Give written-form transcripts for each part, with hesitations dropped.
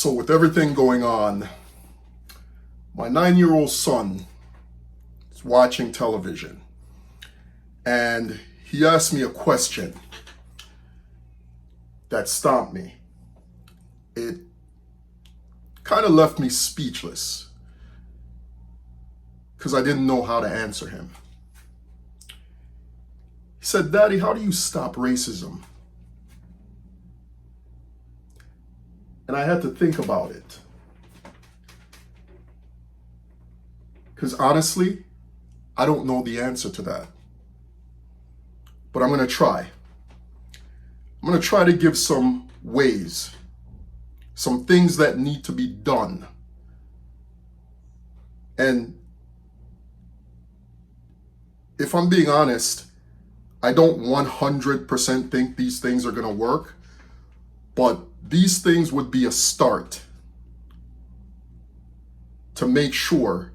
So with everything going on, my 9-year-old son is watching television and he asked me a question that stopped me. It kind of left me speechless because I didn't know how to answer him. He said, "Daddy, how do you stop racism?" And I had to think about it. Because honestly, I don't know the answer to that. But I'm going to try. I'm going to try to give some ways, some things that need to be done. And if I'm being honest, I don't 100% think these things are going to work, but these things would be a start to make sure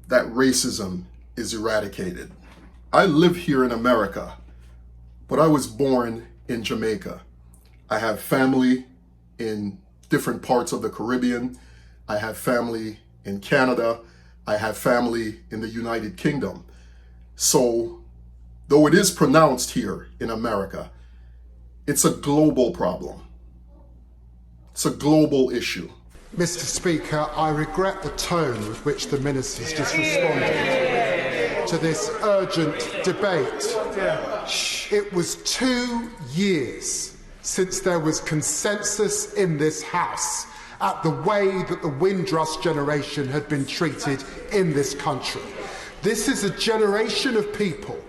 that racism is eradicated. I live here in America, but I was born in Jamaica. I have family in different parts of the Caribbean. I have family in Canada. I have family in the United Kingdom. So, though it is pronounced here in America, it's a global problem. It's a global issue. Mr. Speaker, I regret the tone with which the Minister's just responded to this urgent debate. It was 2 years since there was consensus in this House at the way that the Windrush generation had been treated in this country. This is a generation of people,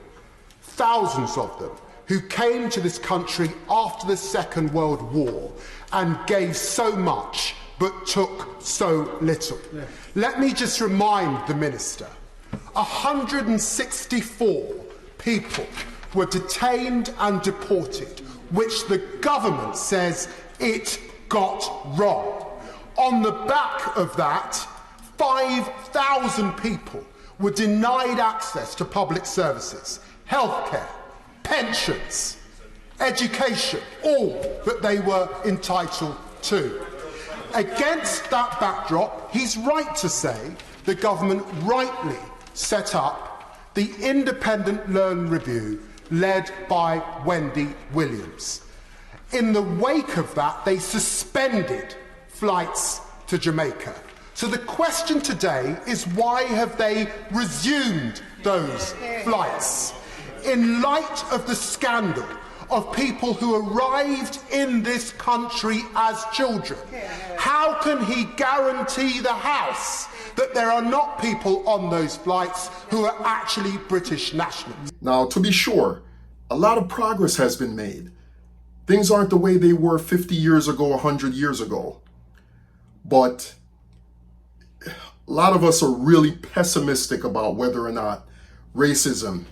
thousands of them, who came to this country after the Second World War and gave so much but took so little. Let me just remind the Minister, 164 people were detained and deported, which the government says it got wrong. On the back of that, 5,000 people were denied access to public services, healthcare, pensions, education, all that they were entitled to. Against that backdrop, he's right to say the government rightly set up the Independent Learn Review led by Wendy Williams. In the wake of that, they suspended flights to Jamaica. So the question today is, why have they resumed those flights? In light of the scandal of people who arrived in this country as children, how can he guarantee the House that there are not people on those flights who are actually British nationals? Now, to be sure, a lot of progress has been made. Things aren't the way they were 50 years ago, 100 years ago. But a lot of us are really pessimistic about whether or not racism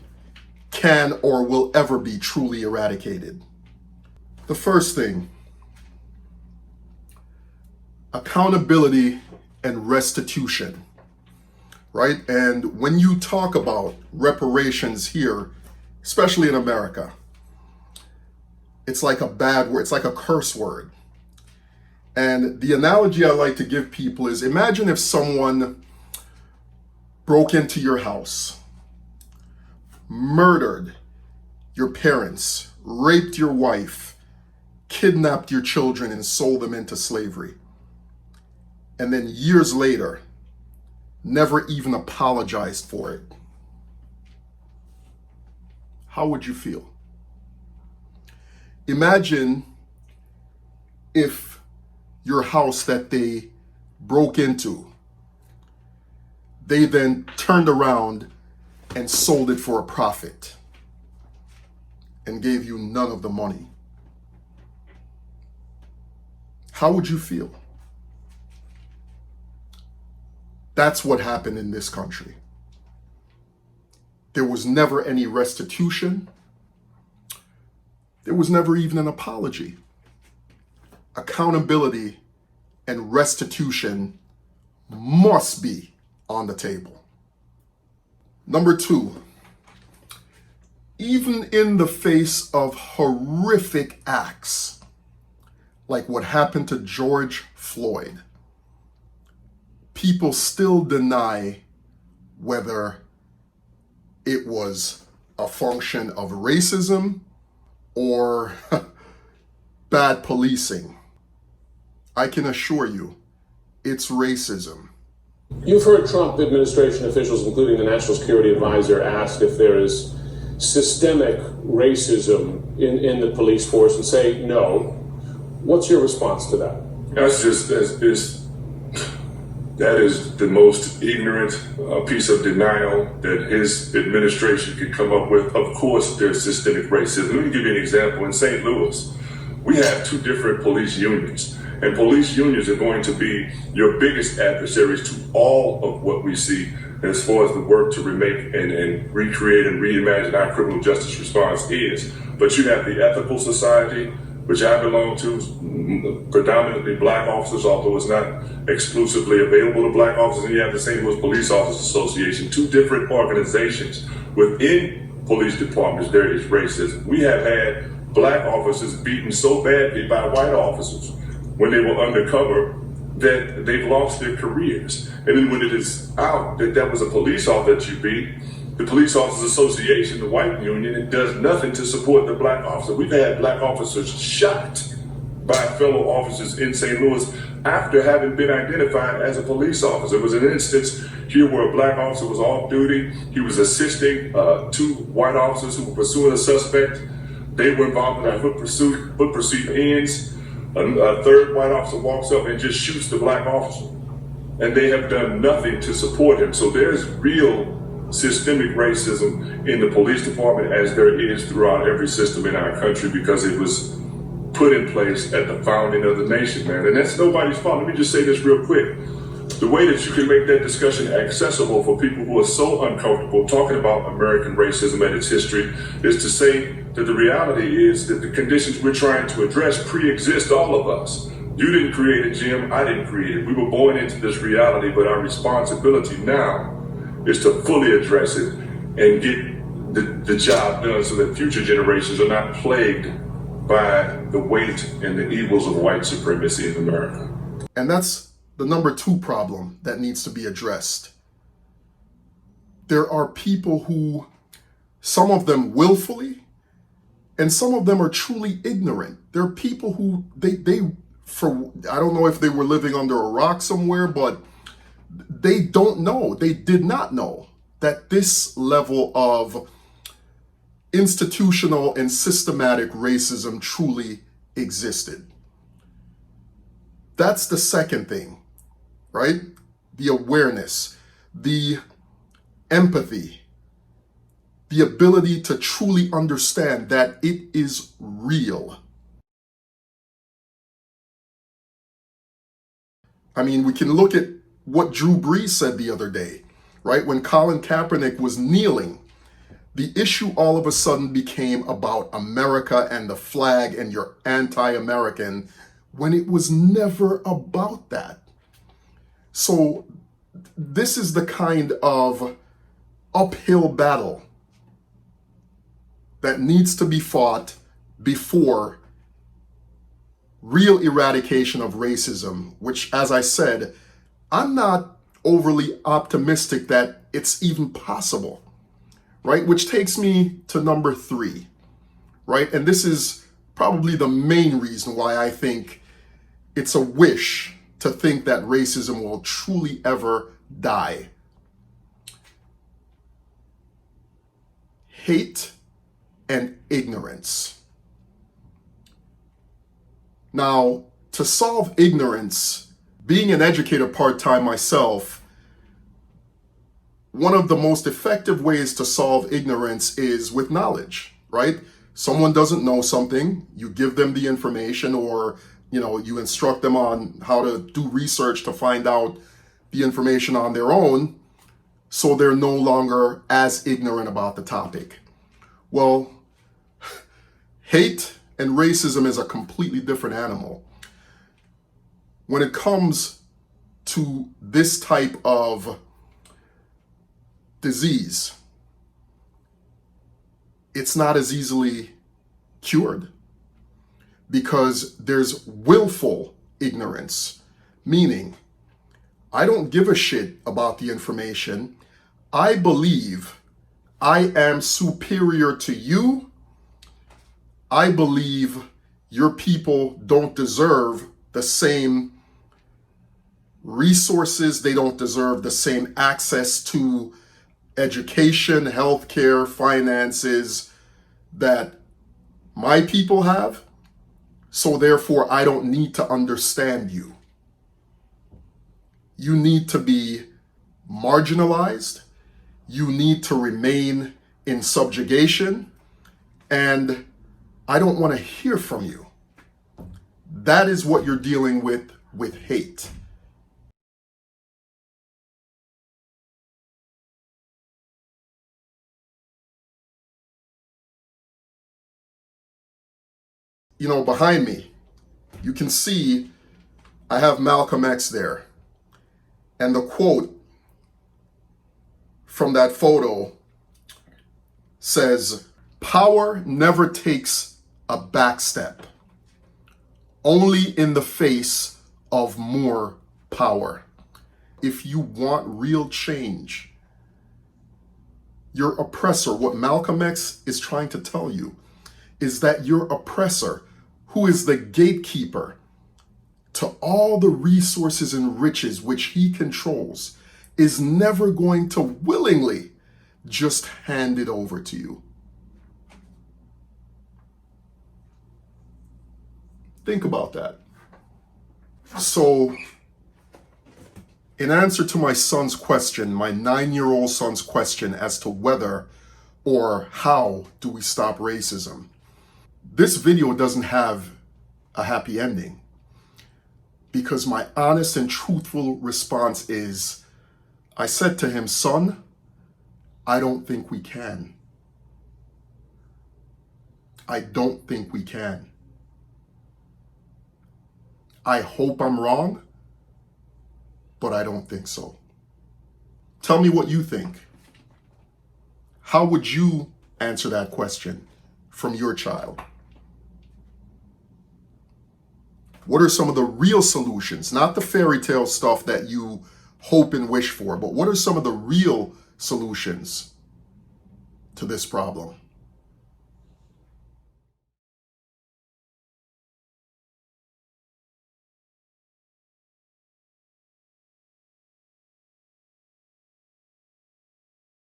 can or will ever be truly eradicated. The first thing, accountability and restitution, right? And when you talk about reparations here, especially in America, it's like a bad word, it's like a curse word. And the analogy I like to give people is, imagine if someone broke into your house, murdered your parents, raped your wife, kidnapped your children and sold them into slavery. And then years later, never even apologized for it. How would you feel? Imagine if your house that they broke into, they then turned around and sold it for a profit and gave you none of the money. How would you feel? That's what happened in this country. There was never any restitution. There was never even an apology. Accountability and restitution must be on the table. Number two, even in the face of horrific acts like what happened to George Floyd, people still deny whether it was a function of racism or bad policing. I can assure you, it's racism. You've heard Trump administration officials, including the National Security Advisor, ask if there is systemic racism in the police force and say no. What's your response to that? That is the most ignorant piece of denial that his administration could come up with. Of course, there's systemic racism. Let me give you an example. In St. Louis, we have two different police unions, and police unions are going to be your biggest adversaries to all of what we see as far as the work to remake and recreate and reimagine our criminal justice response is. But you have the Ethical Society, which I belong to, predominantly black officers, although it's not exclusively available to black officers, and you have the St. Louis Police Officers Association, two different organizations. Within police departments, there is racism. We have had black officers beaten so badly by white officers when they were undercover that they've lost their careers. And then when it is out that that was a police officer that you beat, the Police Officers Association, the white union, it does nothing to support the black officer. We've had black officers shot by fellow officers in St. Louis after having been identified as a police officer. There was an instance here where a black officer was off duty. He was assisting two white officers who were pursuing a suspect. They were involved in that foot pursuit ends. A third white officer walks up and just shoots the black officer. And they have done nothing to support him. So there's real systemic racism in the police department, as there is throughout every system in our country, because it was put in place at the founding of the nation, man. And that's nobody's fault. Let me just say this real quick. The way that you can make that discussion accessible for people who are so uncomfortable talking about American racism and its history is to say that the reality is that the conditions we're trying to address pre-exist all of us. You didn't create it, Jim. I didn't create it. We were born into this reality, but our responsibility now is to fully address it and get the job done so that future generations are not plagued by the weight and the evils of white supremacy in America. And that's the number two problem that needs to be addressed. There are people who, some of them willfully, and some of them are truly ignorant. There are people who, I don't know if they were living under a rock somewhere, but they don't know, they did not know that this level of institutional and systematic racism truly existed. That's the second thing, right? The awareness, the empathy, the ability to truly understand that it is real. I mean, we can look at what Drew Brees said the other day, right? When Colin Kaepernick was kneeling, the issue all of a sudden became about America and the flag and you're anti-American, when it was never about that. So this is the kind of uphill battle that needs to be fought before real eradication of racism, which, as I said, I'm not overly optimistic that it's even possible, right? Which takes me to number three, right? And this is probably the main reason why I think it's a wish to think that racism will truly ever die. Hate and ignorance. Now, to solve ignorance, being an educator part-time myself, one of the most effective ways to solve ignorance is with knowledge, right? Someone doesn't know something, you give them the information, or you instruct them on how to do research to find out the information on their own, so they're no longer as ignorant about the topic. Well, hate and racism is a completely different animal. When it comes to this type of disease, it's not as easily cured. because there's willful ignorance, meaning I don't give a shit about the information. I believe I am superior to you. I believe your people don't deserve the same resources. They don't deserve the same access to education, healthcare, finances that my people have. So therefore, I don't need to understand you. You need to be marginalized. You need to remain in subjugation. And I don't want to hear from you. That is what you're dealing with hate. You know, behind me, you can see I have Malcolm X there. And the quote from that photo says, "Power never takes a back step, only in the face of more power." If you want real change, your oppressor, what Malcolm X is trying to tell you is that your oppressor, who is the gatekeeper to all the resources and riches which he controls, is never going to willingly just hand it over to you. Think about that. So, in answer to my son's question, my 9-year-old son's question as to whether or how do we stop racism, this video doesn't have a happy ending, because my honest and truthful response is, I said to him, "Son, I don't think we can. I don't think we can. I hope I'm wrong, but I don't think so." Tell me what you think. How would you answer that question from your child? What are some of the real solutions? Not the fairy tale stuff that you hope and wish for, but what are some of the real solutions to this problem?